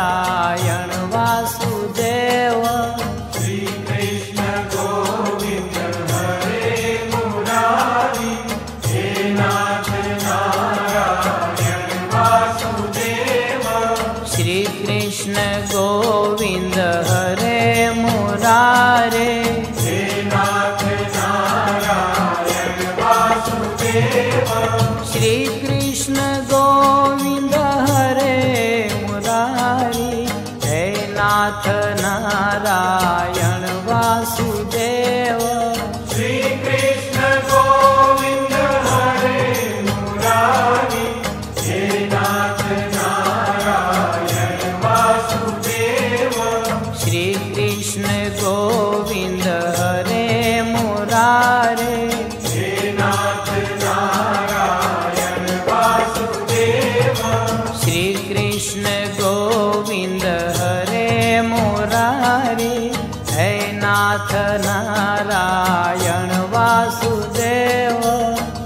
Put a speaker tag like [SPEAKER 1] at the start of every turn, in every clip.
[SPEAKER 1] नारायण वासुदेव।
[SPEAKER 2] श्री कृष्ण गोविंद हरे मुरारी, हे नाथ नारायण वासुदेव।
[SPEAKER 1] श्री कृष्ण गोविंद हरे मुरारे,
[SPEAKER 2] हे नाथ नारायण वासुदेव।
[SPEAKER 1] श्री कृष्ण गोविंद हरे मुरारी, हे नाथ नारायण वासुदेव।
[SPEAKER 2] श्री कृष्ण गोविंद हरे मुरारी, हे नाथ नारायण वासुदेव।
[SPEAKER 1] श्री कृष्ण गोविंद हरे मुरारे,
[SPEAKER 2] हे नाथ नारायण वासुदेव।
[SPEAKER 1] श्री कृष्ण गोविंद हरे मुरारी, हे नाथ नारायण वासुदेव।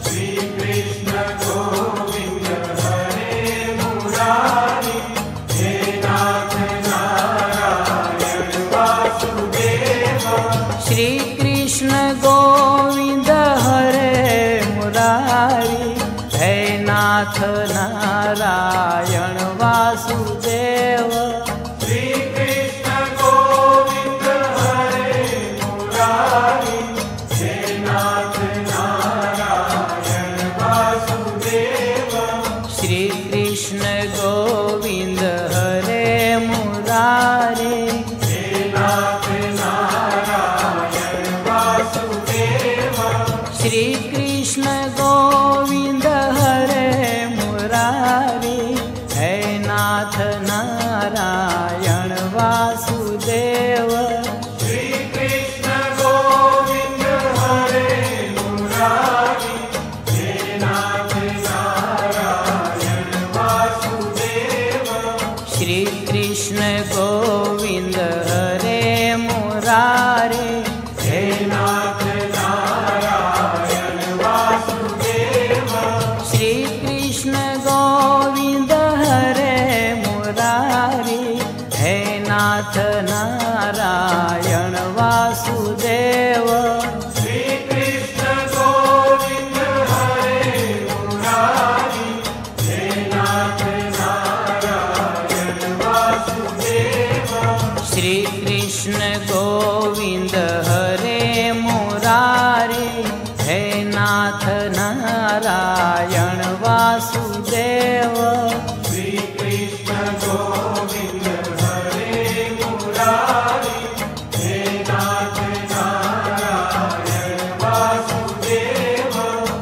[SPEAKER 2] श्री कृष्ण गोविंद हरे मुरारी, हे नाथ नारायण वासुदेव।
[SPEAKER 1] श्री कृष्ण गोविंद हरे मुरारी, हे नाथ नारायण वासुदेव।
[SPEAKER 2] श्री कृष्ण गोविंद हरे मुरारी, हे नाथ नारायण वासुदेव।
[SPEAKER 1] श्री कृष्ण गोविंद हरे मुरारी,
[SPEAKER 2] हे नाथ नारायण वासुदेव।
[SPEAKER 1] श्री कृष्ण गोविंद हरे मुरारी, हे नाथ नारायण वासुदेव।
[SPEAKER 2] श्री कृष्ण गोविंद हरे मुरारी, हे नाथ नारायण वासुदेव।
[SPEAKER 1] श्री कृष्ण गोविंद हरे मुरारी,
[SPEAKER 2] हे नाथ नारायण वासुदेव।
[SPEAKER 1] श्री कृष्ण गोविंद हरे मुरारी, हे नाथ नारायण वासुदेव।
[SPEAKER 2] श्री कृष्ण गोविंद हरे मुरारी, हे नाथ नारायण वासुदेव।
[SPEAKER 1] श्री कृष्ण गोविंद हरे मुरारी, हे नाथ नारायण वासुदेव।
[SPEAKER 2] श्री कृष्ण गोविंद हरे मुरारी, हे नाथ नारायण वासुदेव।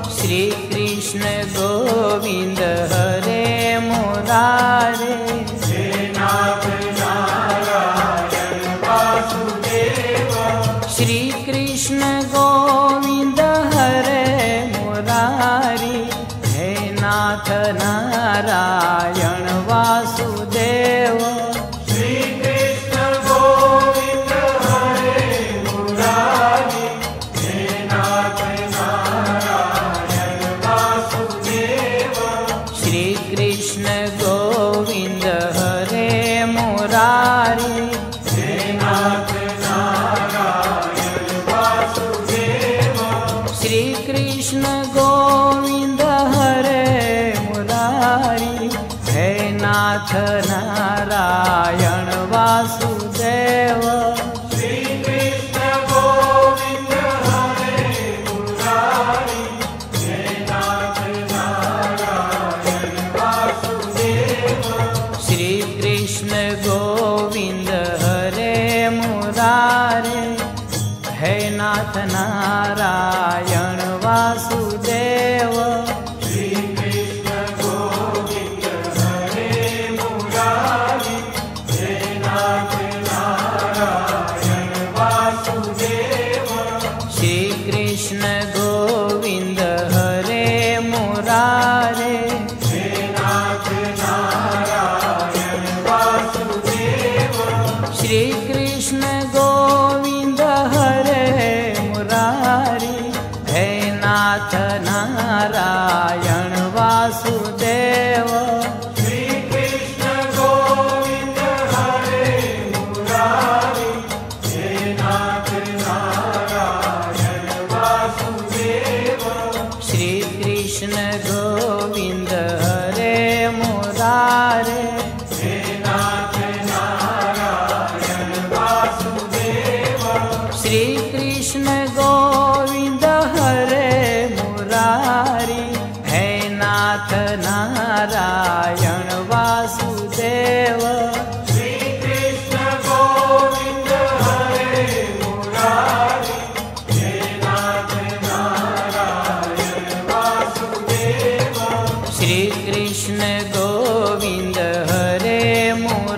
[SPEAKER 1] श्री कृष्ण गोविंद हरे मुरारी,
[SPEAKER 2] हे नाथ नारायण वासुदेव।
[SPEAKER 1] श्री कृष्ण गोविंद हरे मुरारी, हे नाथ नारायण वासुदेव।
[SPEAKER 2] श्री कृष्ण गोविंद हरे मुरारी, हे नाथ नारायण वासुदेव।
[SPEAKER 1] श्री कृष्ण गोविंद हरे मुरारी,
[SPEAKER 2] हे नाथ नारायण वासुदेव।
[SPEAKER 1] श्री कृष्ण गोविंद हरे मुरारी, हे नाथ नारायण वासुदेव।
[SPEAKER 2] श्री कृष्ण गोविंद हरे मुरारी, हे नाथ नारायण वासुदेव।
[SPEAKER 1] श्री कृष्ण गोविंद हरे मुरारी, हे नाथ नारायण वासुदेव।
[SPEAKER 2] श्री कृष्ण गोविंद हरे मुरारी, हे नाथ नारायण वासुदेव।
[SPEAKER 1] श्री कृष्ण गोविंद हरे मुरारे,
[SPEAKER 2] हे नाथ नारायण वासुदेव।
[SPEAKER 1] श्री कृष्ण गोविंद हरे मुरारी, हे नाथ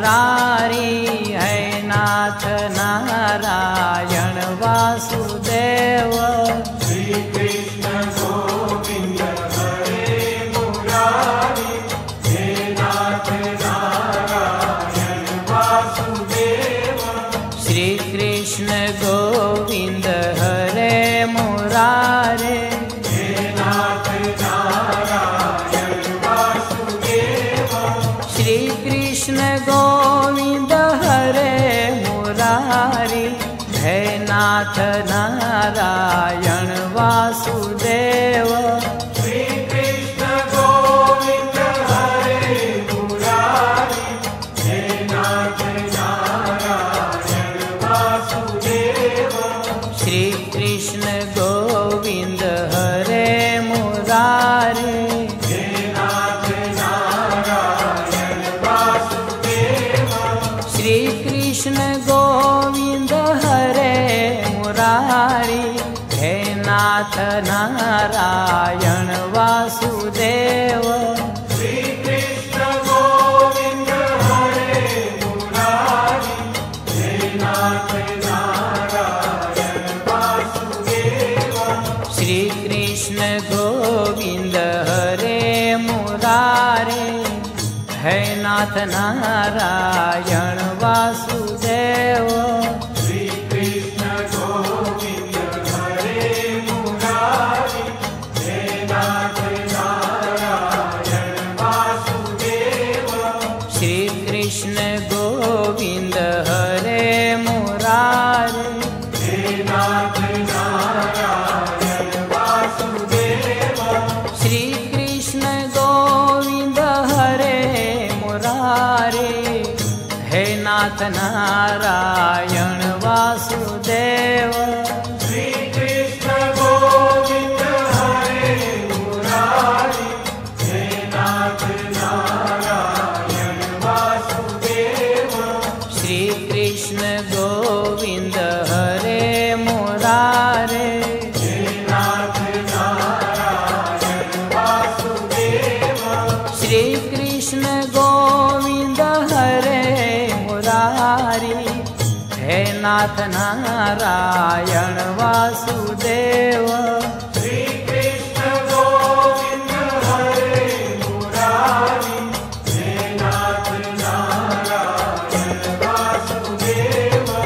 [SPEAKER 1] मुरारी है नाथ नारायण वासुदेव।
[SPEAKER 2] श्री कृष्ण गोविंद हरे मुरारी हे नाथ नारायण वासुदेव।
[SPEAKER 1] श्री कृष्ण गोविंद हरे मुरारे
[SPEAKER 2] हे नाथ नारायण वासुदेव।
[SPEAKER 1] श्री कृष्ण गोविंद हरे मुरारी है नाथ नारायण वासुदेव।
[SPEAKER 2] श्री कृष्ण गोविंद हरे मुरारी हे नाथ नारायण वासुदेव।
[SPEAKER 1] श्री कृष्ण गोविंद हरे मुरारे
[SPEAKER 2] हे नाथ नारायण वासुदेव।
[SPEAKER 1] श्री कृष्ण गोविंद हरे मुरारी हे नाथ नारायण वासुदेव।
[SPEAKER 2] श्री कृष्ण गोविंद हरे मुरारी हे नाथ नारायण वासुदेव।
[SPEAKER 1] श्री कृष्ण गोविंद हरे मुरारे है नाथ नारायण वासुदेव।
[SPEAKER 2] श्री कृष्ण गोविंद हरे मुरारी हे नाथ नारायण वासुदेव।
[SPEAKER 1] श्री कृष्ण गोविंद हरे मुरारे
[SPEAKER 2] हे नाथ नारायण वासुदेव।
[SPEAKER 1] श्री कृष्ण गोविंद हरे मुरारे हे नाथ नारायण वासुदेव।
[SPEAKER 2] श्री कृष्ण गोविंद हरे मुरारी हे नाथ नारायण वासुदेव।
[SPEAKER 1] श्री कृष्ण गोविंद हरे मुरारे
[SPEAKER 2] हे नाथ नारायण वासुदेव।
[SPEAKER 1] श्री कृष्ण गोविंद हरे मुरारी हे नाथ नारायण वासुदेव।
[SPEAKER 2] श्री कृष्ण गोविंद हरे मुरारी हे नाथ नारायण वासुदेव।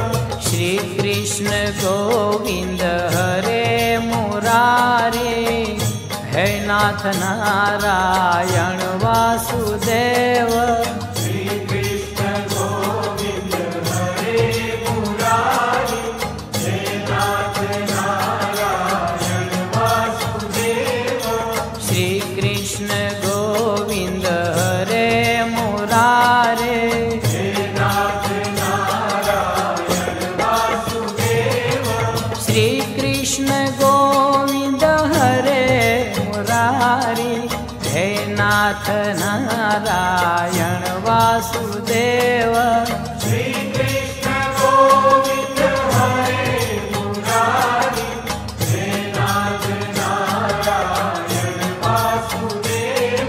[SPEAKER 1] श्री कृष्ण गोविंद हरे मुरारे है नाथ नारायण वासुदेव।
[SPEAKER 2] श्री कृष्ण गोविंद हरे मुरारी हे नाथ नारायण वासुदेव।
[SPEAKER 1] श्री कृष्ण गोविंद हरे मुरारे
[SPEAKER 2] हे नाथ नारायण वासुदेव।
[SPEAKER 1] श्री कृष्ण गोविंद हरे मुरारी हे नाथ नारायण वासुदेव।
[SPEAKER 2] श्री कृष्ण गोविंद हरे मुरारी हे नाथ नारायण वासुदेव।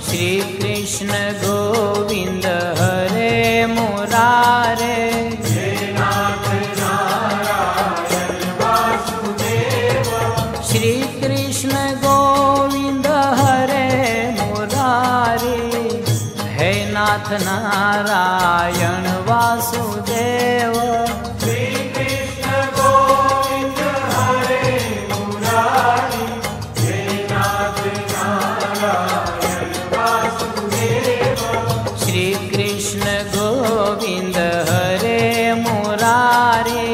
[SPEAKER 1] श्री कृष्ण गोविंद हरे मुरारे
[SPEAKER 2] हे नाथ नारायण वासुदेव।
[SPEAKER 1] श्री कृष्ण गोविंद हरे मुरारे हे नाथ नारायण वासुदेव।
[SPEAKER 2] श्री कृष्ण गोविंद हरे मुरारी हे नाथ नारायण वासुदेव।
[SPEAKER 1] श्री कृष्ण गोविंद हरे मुरारे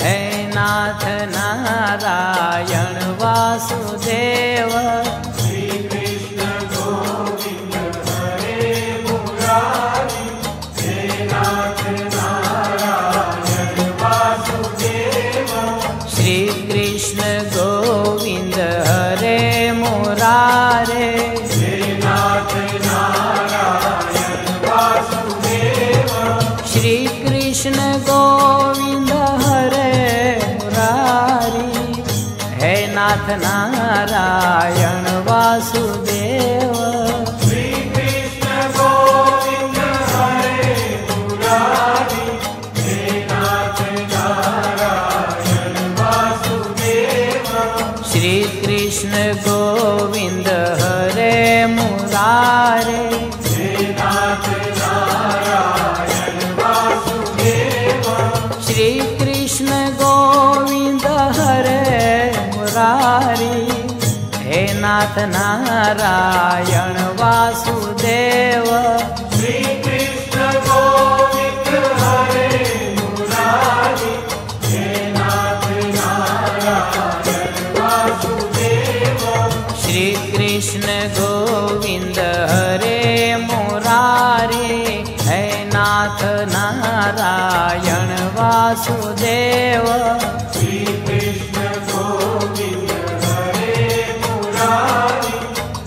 [SPEAKER 1] हे नाथ नारायण वासुदेव।
[SPEAKER 2] श्री कृष्ण गोविंद हरे मुरारी हे नाथ नारायण वासुदेव।
[SPEAKER 1] श्री कृष्ण गोविंद हरे मुरारे
[SPEAKER 2] हे नाथ नारायण वासुदेव।
[SPEAKER 1] श्री कृष्ण गोविंद हरे मुरारी हे नाथ नारायण वासुदेव।
[SPEAKER 2] श्री कृष्ण गोविंद हरे
[SPEAKER 1] नाथ नारायण वासुदेव
[SPEAKER 2] श्री कृष्ण गोविंद हरे मुरारी हे नाथ नारायण वासुदेव
[SPEAKER 1] श्री कृष्ण गोविंद हरे मुरारी है नाथ नारायण वासुदेव
[SPEAKER 2] श्री कृष्ण गोविंद हरे मुरारी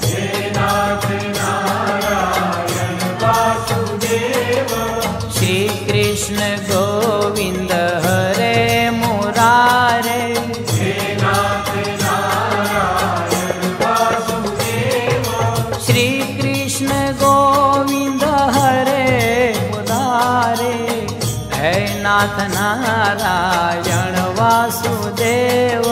[SPEAKER 2] हे नाथ नारायण वासुदेव
[SPEAKER 1] श्री कृष्ण गोविंद हरे मुरारे
[SPEAKER 2] हे नाथ नारायण वासुदेव
[SPEAKER 1] श्री कृष्ण गोविंद हरे मुरारे है नाथ नारायण वासुदेव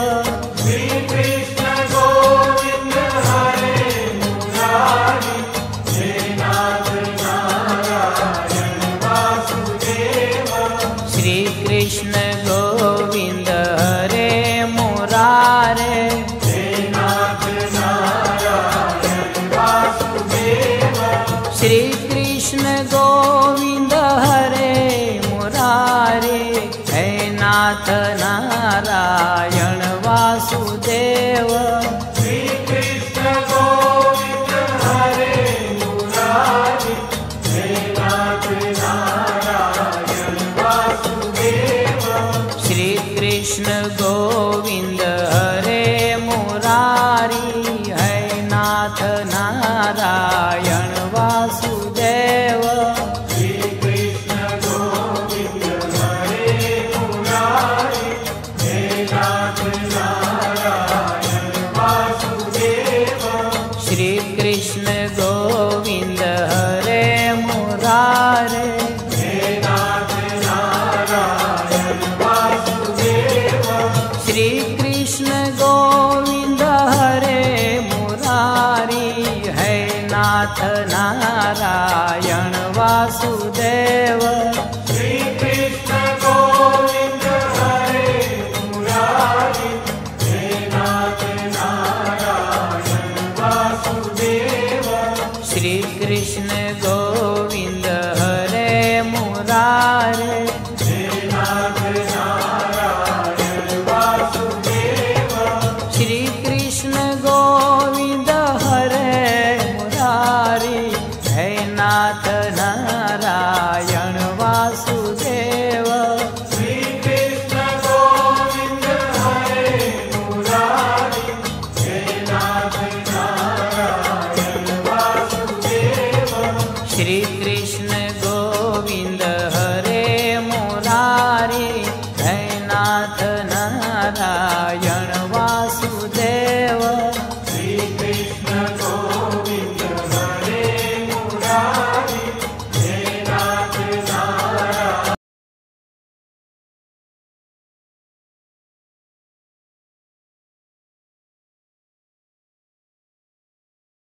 [SPEAKER 2] श्री कृष्ण गोविंद हरे मुरारी हे नाथ नारायण वासुदेव
[SPEAKER 1] श्री कृष्ण गोविंद हरे मुरारे
[SPEAKER 2] हे नाथ नारायण वासुदेव
[SPEAKER 1] श्री कृष्ण गोविंद हरे मुरारे है नाथ नारायण वासुदेव
[SPEAKER 2] श्री कृष्ण गोविंद हरे मुरारी हे नाथ नारायण वासुदेव
[SPEAKER 1] श्री कृष्ण गोविंद हरे मुरारी है नाथ नारायण वासुदेव
[SPEAKER 2] श्री कृष्ण गोविंद हरे मुरारी हे नाथ नारायण वासुदेव
[SPEAKER 1] श्री कृष्ण गोविंद हरे मुरारे
[SPEAKER 2] हे नाथ नारायण वासुदेव
[SPEAKER 1] श्री कृष्ण गोविंद हरे मुरारी है नाथ नारायण वासुदेव
[SPEAKER 2] श्री कृष्ण गोविंद हरे मुरारी हे नाथ नारायण वासुदेव
[SPEAKER 1] श्री कृष्ण गोविंद हरे मुरारे